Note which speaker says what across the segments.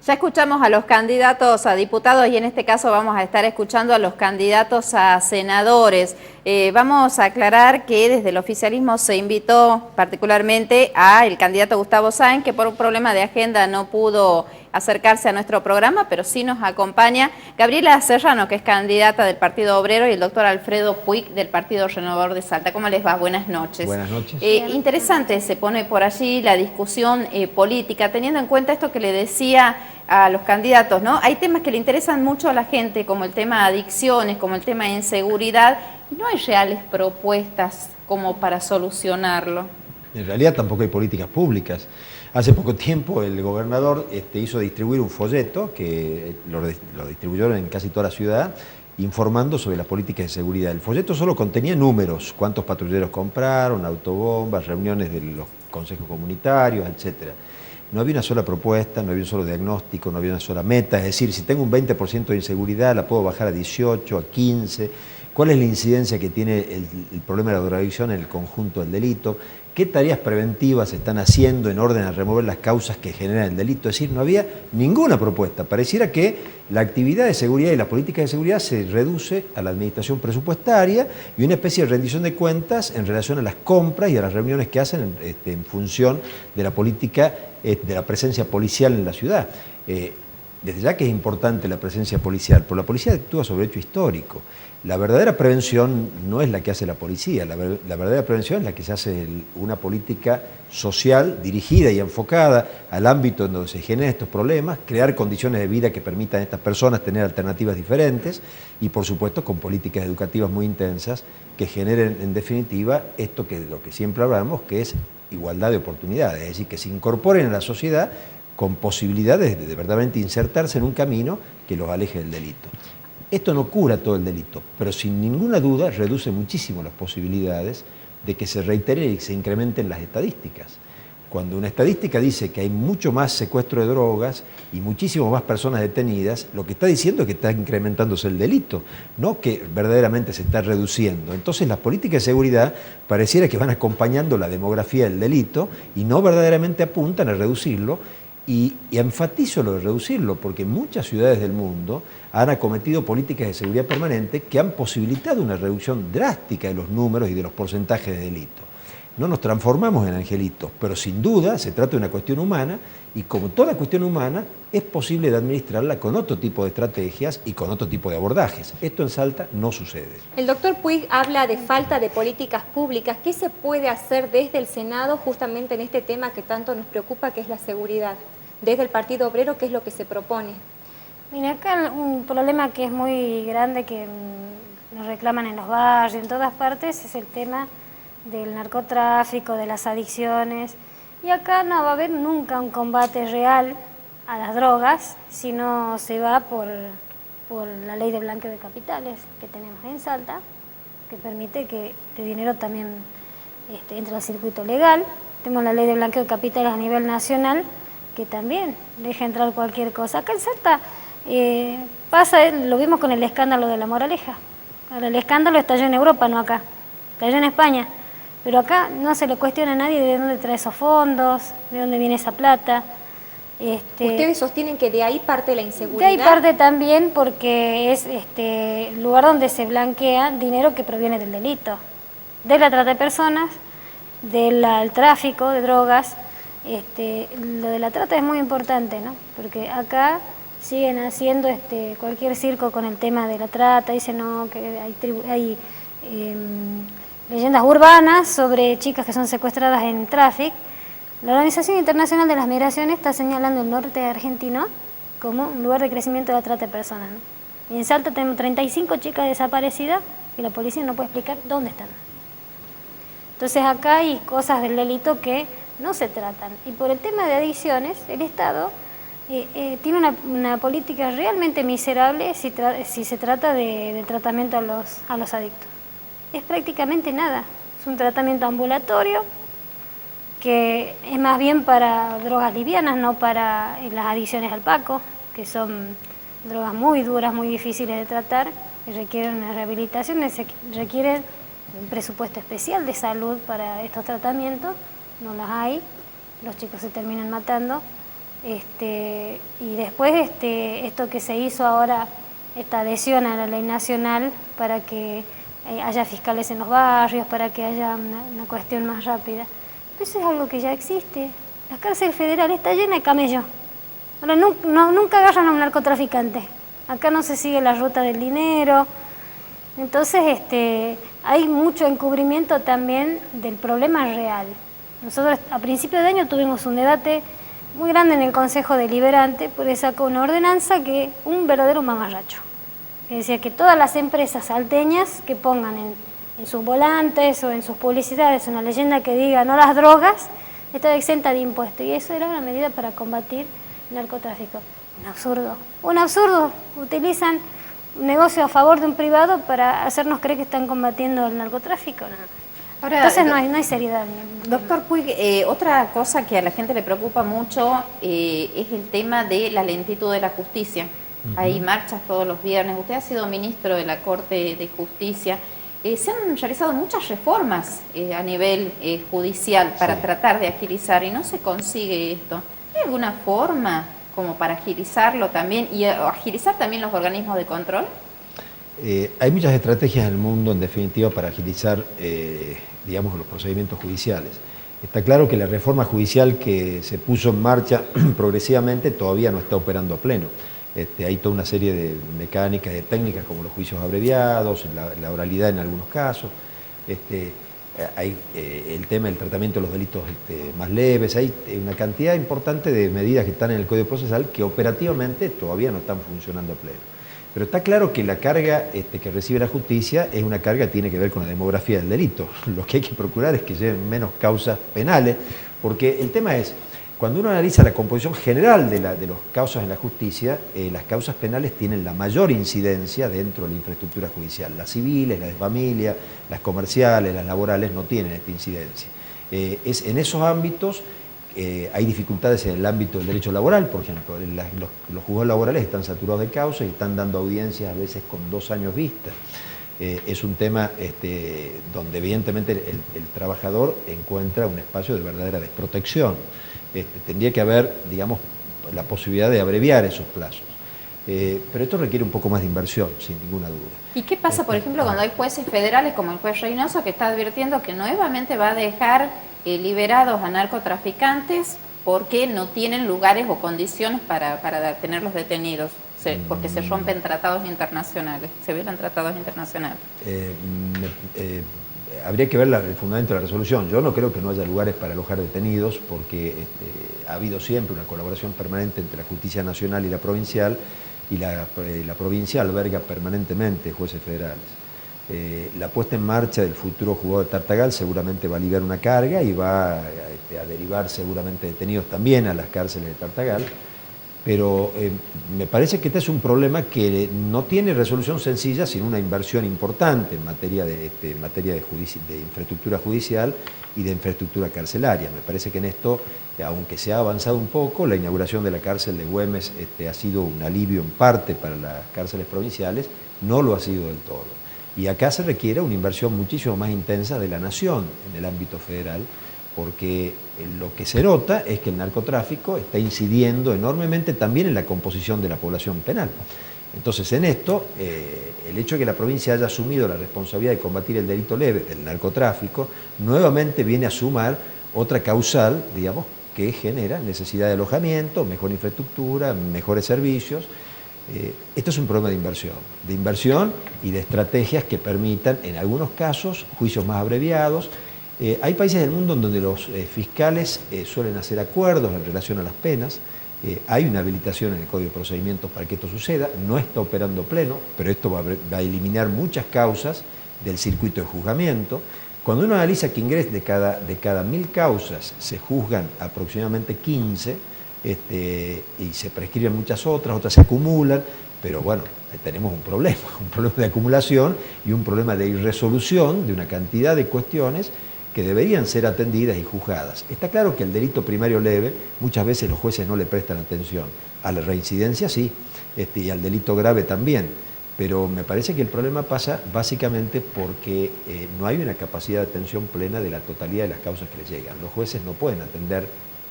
Speaker 1: Ya escuchamos a los candidatos a diputados y en este caso vamos a estar escuchando a los candidatos a senadores. Vamos a aclarar que desde el oficialismo se invitó particularmente al candidato Gustavo Sáenz, que por un problema de agenda no pudo acercarse a nuestro programa, pero sí nos acompaña Gabriela Serrano, que es candidata del Partido Obrero, y el doctor Alfredo Puig del Partido Renovador de Salta. ¿Cómo les va? Buenas noches.
Speaker 2: Buenas noches.
Speaker 1: Interesante se pone por allí la discusión política, teniendo en cuenta esto que le decía a los candidatos, ¿no? Hay temas que le interesan mucho a la gente, como el tema de adicciones, como el tema de inseguridad, y no hay reales propuestas como para solucionarlo.
Speaker 2: En realidad tampoco hay políticas públicas. Hace poco tiempo el gobernador hizo distribuir un folleto que lo distribuyeron en casi toda la ciudad, informando sobre las políticas de seguridad. El folleto solo contenía números, cuántos patrulleros compraron, autobombas, reuniones de los consejos comunitarios, etcétera. No había una sola propuesta, no había un solo diagnóstico, no había una sola meta. Es decir, si tengo un 20% de inseguridad, la puedo bajar a 18, a 15. ¿Cuál es la incidencia que tiene el problema de la drogadicción en el conjunto del delito? ¿Qué tareas preventivas se están haciendo en orden a remover las causas que generan el delito? Es decir, no había ninguna propuesta. Pareciera que la actividad de seguridad y la política de seguridad se reduce a la administración presupuestaria y una especie de rendición de cuentas en relación a las compras y a las reuniones que hacen en función de la política de la presencia policial en la ciudad. Desde ya que es importante la presencia policial, pero la policía actúa sobre hecho histórico. La verdadera prevención no es la que hace la policía, la verdadera prevención es la que se hace una política social dirigida y enfocada al ámbito en donde se generan estos problemas, crear condiciones de vida que permitan a estas personas tener alternativas diferentes y por supuesto con políticas educativas muy intensas que generen en definitiva esto que lo que siempre hablamos, que es igualdad de oportunidades, es decir, que se incorporen a la sociedad con posibilidades de verdaderamente insertarse en un camino que los aleje del delito. Esto no cura todo el delito, pero sin ninguna duda reduce muchísimo las posibilidades de que se reitere y se incrementen las estadísticas. Cuando una estadística dice que hay mucho más secuestro de drogas y muchísimo más personas detenidas, lo que está diciendo es que está incrementándose el delito, no que verdaderamente se está reduciendo. Entonces las políticas de seguridad pareciera que van acompañando la demografía del delito y no verdaderamente apuntan a reducirlo. Y enfatizo lo de reducirlo, porque muchas ciudades del mundo han acometido políticas de seguridad permanente que han posibilitado una reducción drástica de los números y de los porcentajes de delito. No nos transformamos en angelitos, pero sin duda se trata de una cuestión humana y como toda cuestión humana es posible de administrarla con otro tipo de estrategias y con otro tipo de abordajes. Esto en Salta no sucede.
Speaker 3: El doctor Puig habla de falta de políticas públicas. ¿Qué se puede hacer desde el Senado justamente en este tema que tanto nos preocupa, que es la seguridad? Desde el Partido Obrero, ¿qué es lo que se propone?
Speaker 4: Mira, acá un problema que es muy grande, que nos reclaman en los barrios, en todas partes, es el tema del narcotráfico, de las adicciones. Y acá no va a haber nunca un combate real a las drogas si no se va por la ley de blanqueo de capitales que tenemos en Salta, que permite que este dinero también entre al circuito legal. Tenemos la ley de blanqueo de capitales a nivel nacional, que también deja entrar cualquier cosa. Acá en Salta pasa, lo vimos con el escándalo de La Moraleja. Ahora, el escándalo estalló en Europa, no acá, estalló en España. Pero acá no se le cuestiona a nadie de dónde trae esos fondos, de dónde viene esa plata.
Speaker 3: ¿Ustedes sostienen que de ahí parte la inseguridad?
Speaker 4: De ahí parte también porque es el lugar donde se blanquea dinero que proviene del delito, de la trata de personas, del tráfico de drogas. Lo de la trata es muy importante, ¿no? Porque acá siguen haciendo cualquier circo con el tema de la trata, dicen no, que hay leyendas urbanas sobre chicas que son secuestradas en tráfico. La Organización Internacional de las Migraciones está señalando el norte argentino como un lugar de crecimiento de la trata de personas, ¿no? Y en Salta tenemos 35 chicas desaparecidas y la policía no puede explicar dónde están. Entonces acá hay cosas del delito que no se tratan. Y por el tema de adicciones, el Estado tiene una política realmente miserable si se trata del tratamiento a los adictos. Es prácticamente nada. Es un tratamiento ambulatorio que es más bien para drogas livianas, no para las adicciones al paco, que son drogas muy duras, muy difíciles de tratar, y requieren una rehabilitación, requieren un presupuesto especial de salud para estos tratamientos. No las hay, los chicos se terminan matando Y después esto que se hizo ahora, esta adhesión a la ley nacional para que haya fiscales en los barrios, para que haya una cuestión más rápida. Eso es algo que ya existe. La cárcel federal está llena de camellos. Ahora, nunca agarran a un narcotraficante. Acá no se sigue la ruta del dinero. Entonces, hay mucho encubrimiento también del problema real. Nosotros a principio de año tuvimos un debate muy grande en el Consejo Deliberante, porque sacó una ordenanza que un verdadero mamarracho. Que decía que todas las empresas salteñas que pongan en sus volantes o en sus publicidades una leyenda que diga no las drogas, está exenta de impuestos. Y eso era una medida para combatir el narcotráfico. Un absurdo. Utilizan un negocio a favor de un privado para hacernos creer que están combatiendo el narcotráfico. No.
Speaker 1: Ahora,
Speaker 4: entonces no hay seriedad.
Speaker 1: Doctor Puig, otra cosa que a la gente le preocupa mucho es el tema de la lentitud de la justicia. Hay marchas todos los viernes. Usted ha sido ministro de la Corte de Justicia. Se han realizado muchas reformas a nivel judicial para tratar de agilizar y no se consigue esto. ¿Hay alguna forma como para agilizarlo también y agilizar también los organismos de control?
Speaker 2: Hay muchas estrategias en el mundo, en definitiva, para agilizar, digamos, los procedimientos judiciales. Está claro que la reforma judicial que se puso en marcha progresivamente todavía no está operando a pleno. Hay toda una serie de mecánicas, de técnicas como los juicios abreviados, la oralidad en algunos casos, hay el tema del tratamiento de los delitos más leves, hay una cantidad importante de medidas que están en el Código Procesal que operativamente todavía no están funcionando a pleno. Pero está claro que la carga que recibe la justicia es una carga que tiene que ver con la demografía del delito. Lo que hay que procurar es que lleven menos causas penales, porque el tema es, cuando uno analiza la composición general de los causas en la justicia, las causas penales tienen la mayor incidencia dentro de la infraestructura judicial. Las civiles, las de familia, las comerciales, las laborales no tienen esta incidencia. En esos ámbitos hay dificultades en el ámbito del derecho laboral, por ejemplo. Los juzgados laborales están saturados de causas y están dando audiencias a veces con 2 años vista. Es un tema donde evidentemente el trabajador encuentra un espacio de verdadera desprotección. Tendría que haber, digamos, la posibilidad de abreviar esos plazos. Pero esto requiere un poco más de inversión, sin ninguna duda.
Speaker 1: ¿Y qué pasa, por ejemplo, cuando hay jueces federales como el juez Reynoso que está advirtiendo que nuevamente va a dejar liberados a narcotraficantes porque no tienen lugares o condiciones para tenerlos detenidos? Porque se rompen tratados internacionales, se violan tratados internacionales.
Speaker 2: Habría que ver el fundamento de la resolución. Yo no creo que no haya lugares para alojar detenidos porque ha habido siempre una colaboración permanente entre la justicia nacional y la provincial, y la provincia alberga permanentemente jueces federales. La puesta en marcha del futuro juzgado de Tartagal seguramente va a aliviar una carga y va a derivar seguramente detenidos también a las cárceles de Tartagal. Pero me parece que este es un problema que no tiene resolución sencilla sin una inversión importante en materia de infraestructura judicial y de infraestructura carcelaria. Me parece que en esto, aunque se ha avanzado un poco, la inauguración de la cárcel de Güemes ha sido un alivio en parte para las cárceles provinciales, no lo ha sido del todo. Y acá se requiere una inversión muchísimo más intensa de la nación en el ámbito federal, porque lo que se nota es que el narcotráfico está incidiendo enormemente también en la composición de la población penal. Entonces, en esto, el hecho de que la provincia haya asumido la responsabilidad de combatir el delito leve del narcotráfico, nuevamente viene a sumar otra causal, digamos, que genera necesidad de alojamiento, mejor infraestructura, mejores servicios. Esto es un problema de inversión y de estrategias que permitan, en algunos casos, juicios más abreviados. Hay países del mundo en donde los fiscales suelen hacer acuerdos en relación a las penas. Hay una habilitación en el Código de Procedimientos para que esto suceda. No está operando pleno, pero esto va a eliminar muchas causas del circuito de juzgamiento. Cuando uno analiza que de cada 1000 causas se juzgan aproximadamente 15, y se prescriben muchas otras se acumulan, pero bueno, tenemos un problema de acumulación y un problema de irresolución de una cantidad de cuestiones que deberían ser atendidas y juzgadas. Está claro que el delito primario leve, muchas veces los jueces no le prestan atención. A la reincidencia sí, y al delito grave también. Pero me parece que el problema pasa básicamente porque no hay una capacidad de atención plena de la totalidad de las causas que les llegan. Los jueces no pueden atender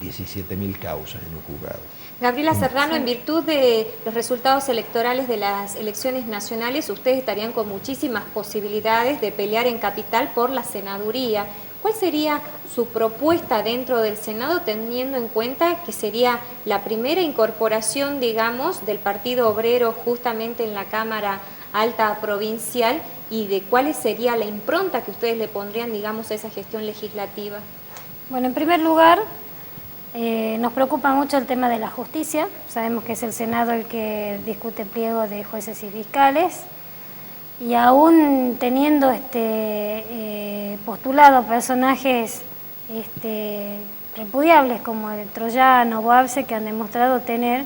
Speaker 2: 17.000 causas en un juzgado.
Speaker 3: Gabriela Serrano, en virtud de los resultados electorales de las elecciones nacionales, ustedes estarían con muchísimas posibilidades de pelear en Capital por la senaduría. ¿Cuál sería su propuesta dentro del Senado, teniendo en cuenta que sería la primera incorporación, digamos, del Partido Obrero justamente en la Cámara Alta Provincial, y de cuál sería la impronta que ustedes le pondrían, digamos, a esa gestión legislativa?
Speaker 4: Bueno, en primer lugar, nos preocupa mucho el tema de la justicia. Sabemos que es el Senado el que discute pliego de jueces y fiscales, y aún teniendo postulado personajes repudiables como el Troyano o Boabce, que han demostrado tener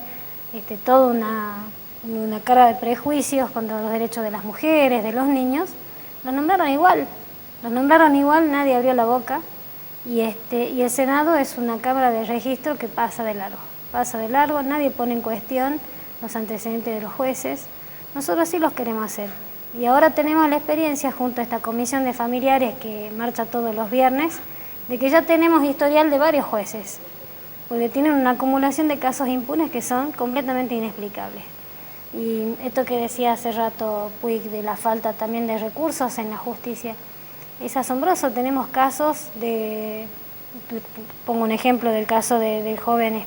Speaker 4: toda una cara de prejuicios contra los derechos de las mujeres, de los niños, los nombraron igual, nadie abrió la boca. Y el Senado es una cámara de registro que pasa de largo, nadie pone en cuestión los antecedentes de los jueces. Nosotros sí los queremos hacer. Y ahora tenemos la experiencia, junto a esta comisión de familiares que marcha todos los viernes, de que ya tenemos historial de varios jueces, porque tienen una acumulación de casos impunes que son completamente inexplicables. Y esto que decía hace rato Puig de la falta también de recursos en la justicia, es asombroso. Tenemos casos pongo un ejemplo del caso del joven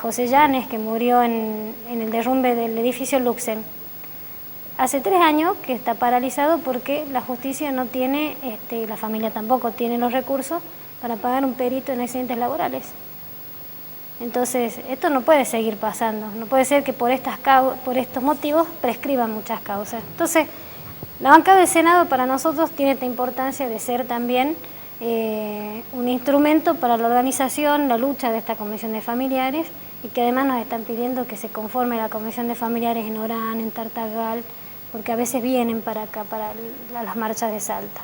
Speaker 4: José Llanes, que murió en el derrumbe del edificio Luxem. Hace 3 años que está paralizado porque la justicia no tiene, la familia tampoco tiene los recursos para pagar un perito en accidentes laborales. Entonces, esto no puede seguir pasando. No puede ser que por estos motivos prescriban muchas causas. Entonces, la bancada del Senado para nosotros tiene esta importancia de ser también un instrumento para la organización, la lucha de esta comisión de familiares, y que además nos están pidiendo que se conforme la comisión de familiares en Orán, en Tartagal, porque a veces vienen para acá, para las marchas de Salta.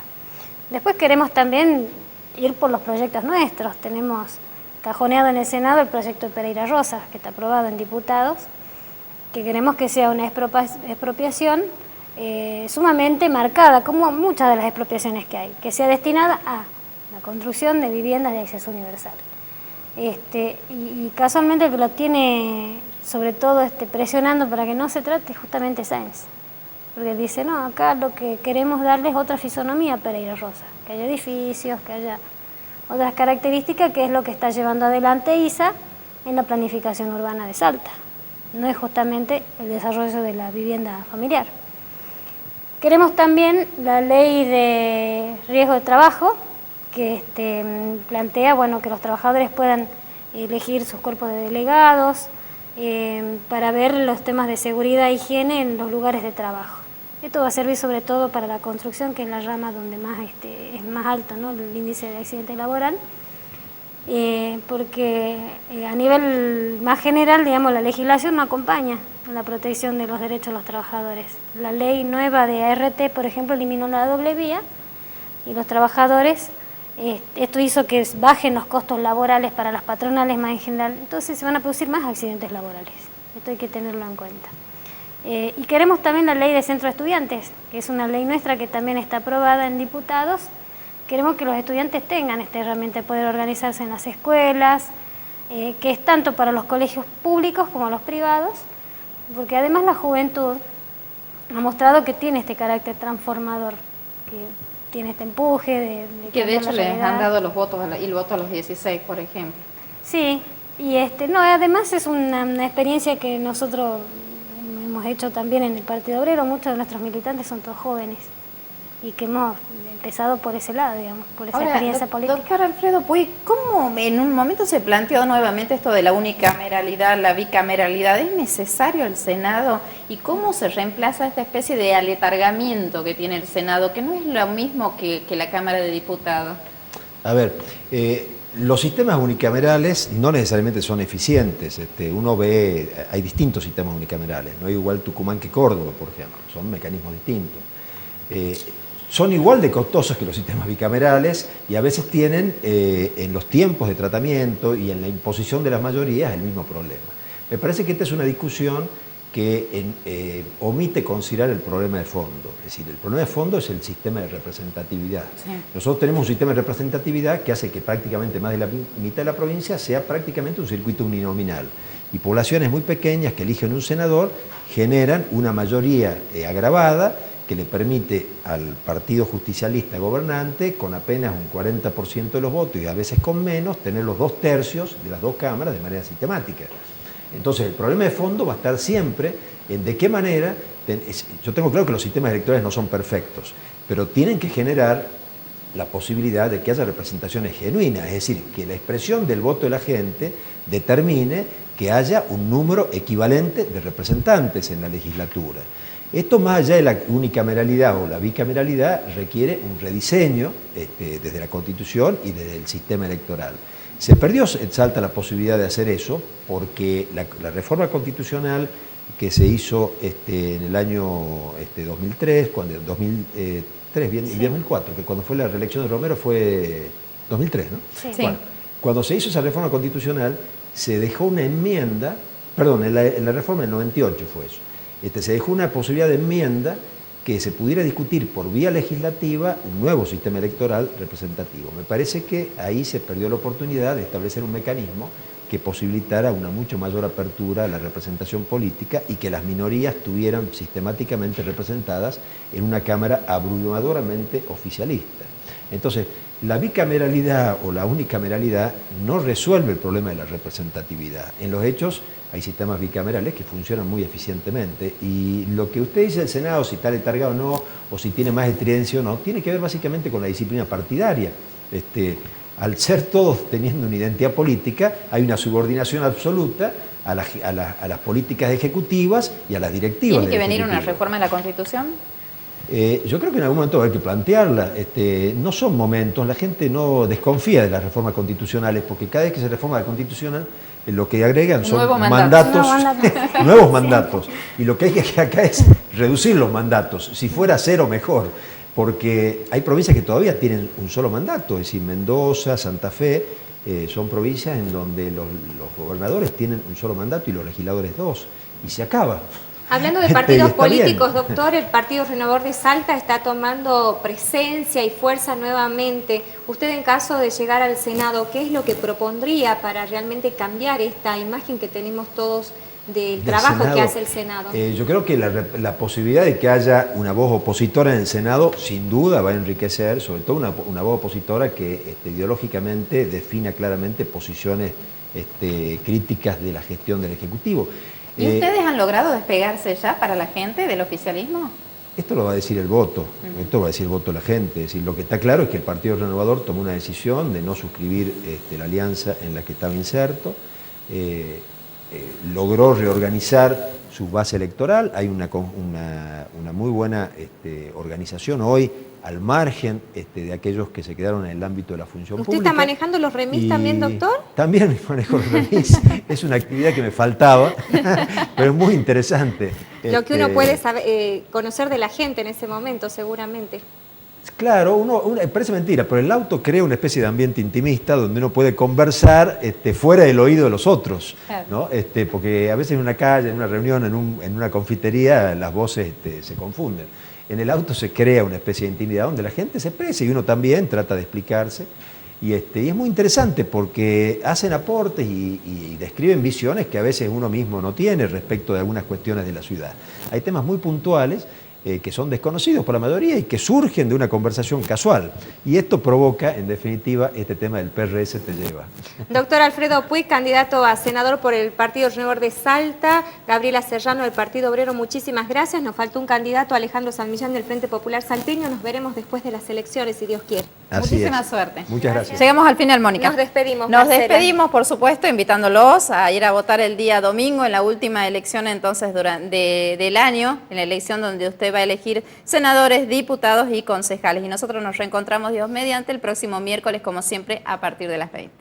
Speaker 4: Después queremos también ir por los proyectos nuestros. Tenemos cajoneado en el Senado el proyecto de Pereira Rosas, que está aprobado en diputados, que queremos que sea una expropiación sumamente marcada, como muchas de las expropiaciones que hay, que sea destinada a la construcción de viviendas de acceso universal. Y casualmente el que lo tiene sobre todo presionando para que no se trate justamente Sáenz, porque dice, no, acá lo que queremos darle es otra fisonomía a Pereira Rosa, que haya edificios, que haya otras características, que es lo que está llevando adelante ISA en la planificación urbana de Salta, no es justamente el desarrollo de la vivienda familiar. Queremos también la ley de riesgo de trabajo, que plantea que los trabajadores puedan elegir sus cuerpos de delegados para ver los temas de seguridad e higiene en los lugares de trabajo. Esto va a servir sobre todo para la construcción, que es la rama donde más es más alto, ¿no?, el índice de accidente laboral, porque a nivel más general, digamos, la legislación no acompaña la protección de los derechos de los trabajadores. La ley nueva de ART, por ejemplo, eliminó la doble vía, y los trabajadores, esto hizo que bajen los costos laborales para las patronales más en general, entonces se van a producir más accidentes laborales. Esto hay que tenerlo en cuenta. Y queremos también la ley de centro de estudiantes, que es una ley nuestra que también está aprobada en diputados. Queremos que los estudiantes tengan esta herramienta de poder organizarse en las escuelas, que es tanto para los colegios públicos como los privados, porque además la juventud ha mostrado que tiene este carácter transformador, que tiene este empuje de
Speaker 1: que de hecho les han dado los votos y el voto a los 16, por ejemplo.
Speaker 4: Sí, y además es una experiencia que nosotros hemos hecho también en el Partido Obrero. Muchos de nuestros militantes son todos jóvenes y que hemos empezado por ese lado, digamos, por esa experiencia política.
Speaker 1: Doctor Alfredo Puig, ¿cómo en un momento se planteó nuevamente esto de la unicameralidad, la bicameralidad? ¿Es necesario el Senado? ¿Y cómo se reemplaza esta especie de aletargamiento que tiene el Senado, que no es lo mismo que la Cámara de Diputados?
Speaker 2: A ver, los sistemas unicamerales no necesariamente son eficientes. Uno ve, hay distintos sistemas unicamerales, no es igual Tucumán que Córdoba, por ejemplo, son mecanismos distintos. Son igual de costosos que los sistemas bicamerales y a veces tienen en los tiempos de tratamiento y en la imposición de las mayorías el mismo problema. Me parece que esta es una discusión que omite considerar el problema de fondo. Es decir, el problema de fondo es el sistema de representatividad. Sí. Nosotros tenemos un sistema de representatividad que hace que prácticamente más de la mitad de la provincia sea prácticamente un circuito uninominal. Y poblaciones muy pequeñas que eligen un senador generan una mayoría agravada que le permite al partido justicialista gobernante, con apenas un 40% de los votos y a veces con menos, tener los 2/3 de las dos cámaras de manera sistemática. Entonces, el problema de fondo va a estar siempre en de qué manera. Yo tengo claro que los sistemas electorales no son perfectos, pero tienen que generar la posibilidad de que haya representaciones genuinas, es decir, que la expresión del voto de la gente determine que haya un número equivalente de representantes en la legislatura. Esto, más allá de la unicameralidad o la bicameralidad, requiere un rediseño desde la Constitución y desde el sistema electoral. Se perdió en Salta la posibilidad de hacer eso porque la reforma constitucional que se hizo en el año 2003, cuando 2003 y 2004, que cuando fue la reelección de Romero fue 2003, ¿no?
Speaker 4: Sí.
Speaker 2: Bueno, cuando se hizo esa reforma constitucional, se dejó una enmienda, perdón, en la reforma del 98 fue eso, se dejó una posibilidad de enmienda que se pudiera discutir por vía legislativa un nuevo sistema electoral representativo. Me parece que ahí se perdió la oportunidad de establecer un mecanismo que posibilitara una mucho mayor apertura a la representación política y que las minorías estuvieran sistemáticamente representadas en una Cámara abrumadoramente oficialista. Entonces, la bicameralidad o la unicameralidad no resuelve el problema de la representatividad. En los hechos hay sistemas bicamerales que funcionan muy eficientemente y lo que usted dice del Senado, si está letargado o no, o si tiene más estridencia o no, tiene que ver básicamente con la disciplina partidaria. Al ser todos teniendo una identidad política, hay una subordinación absoluta a las políticas ejecutivas y a las directivas.
Speaker 1: ¿Tiene que venir una reforma de la Constitución?
Speaker 2: Yo creo que en algún momento va a haber que plantearla. No son momentos, la gente no desconfía de las reformas constitucionales, porque cada vez que se reforma la Constitución, lo que agregan son nuevos mandatos. Y lo que hay que hacer acá es reducir los mandatos, si fuera cero mejor, porque hay provincias que todavía tienen un solo mandato, es decir, Mendoza, Santa Fe, son provincias en donde los gobernadores tienen un solo mandato y los legisladores dos, y se acaba.
Speaker 3: Hablando de partidos políticos, doctor, el Partido Renovador de Salta está tomando presencia y fuerza nuevamente. Usted, en caso de llegar al Senado, ¿qué es lo que propondría para realmente cambiar esta imagen que tenemos todos del trabajo Senado, que hace el Senado?
Speaker 2: Yo creo que la posibilidad de que haya una voz opositora en el Senado, sin duda va a enriquecer, sobre todo una voz opositora que ideológicamente defina claramente posiciones críticas de la gestión del Ejecutivo.
Speaker 1: ¿Y ustedes han logrado despegarse ya para la gente del oficialismo?
Speaker 2: Esto lo va a decir el voto, esto lo va a decir el voto de la gente. Es decir, lo que está claro es que el Partido Renovador tomó una decisión de no suscribir la alianza en la que estaba inserto, logró reorganizar su base electoral, hay una muy buena organización hoy al margen de aquellos que se quedaron en el ámbito de la función pública.
Speaker 3: ¿Usted está manejando los remis también, doctor?
Speaker 2: También manejo los remis, es una actividad que me faltaba, pero es muy interesante.
Speaker 3: Lo que uno puede saber, conocer de la gente en ese momento, seguramente.
Speaker 2: Claro, parece mentira, pero el auto crea una especie de ambiente intimista donde uno puede conversar fuera del oído de los otros, claro, ¿no? Porque a veces en una calle, en una reunión, en una confitería, las voces se confunden. En el auto se crea una especie de intimidad donde la gente se expresa y uno también trata de explicarse. Y es muy interesante porque hacen aportes y describen visiones que a veces uno mismo no tiene respecto de algunas cuestiones de la ciudad. Hay temas muy puntuales que son desconocidos por la mayoría y que surgen de una conversación casual. Y esto provoca, en definitiva, este tema del PRS te lleva.
Speaker 3: Doctor Alfredo Puig, candidato a senador por el Partido Renovador de Salta, Gabriela Serrano del Partido Obrero, muchísimas gracias. Nos faltó un candidato, Alejandro San Millán del Frente Popular Salteño. Nos veremos después de las elecciones, si Dios quiere.
Speaker 1: Muchísima suerte.
Speaker 2: Muchas gracias.
Speaker 1: Llegamos al final, Mónica.
Speaker 3: Nos despedimos.
Speaker 1: Nos despedimos, por supuesto, invitándolos a ir a votar el día domingo en la última elección entonces del año, en la elección donde usted va a elegir senadores, diputados y concejales. Y nosotros nos reencontramos, Dios mediante, el próximo miércoles, como siempre, a partir de las 20.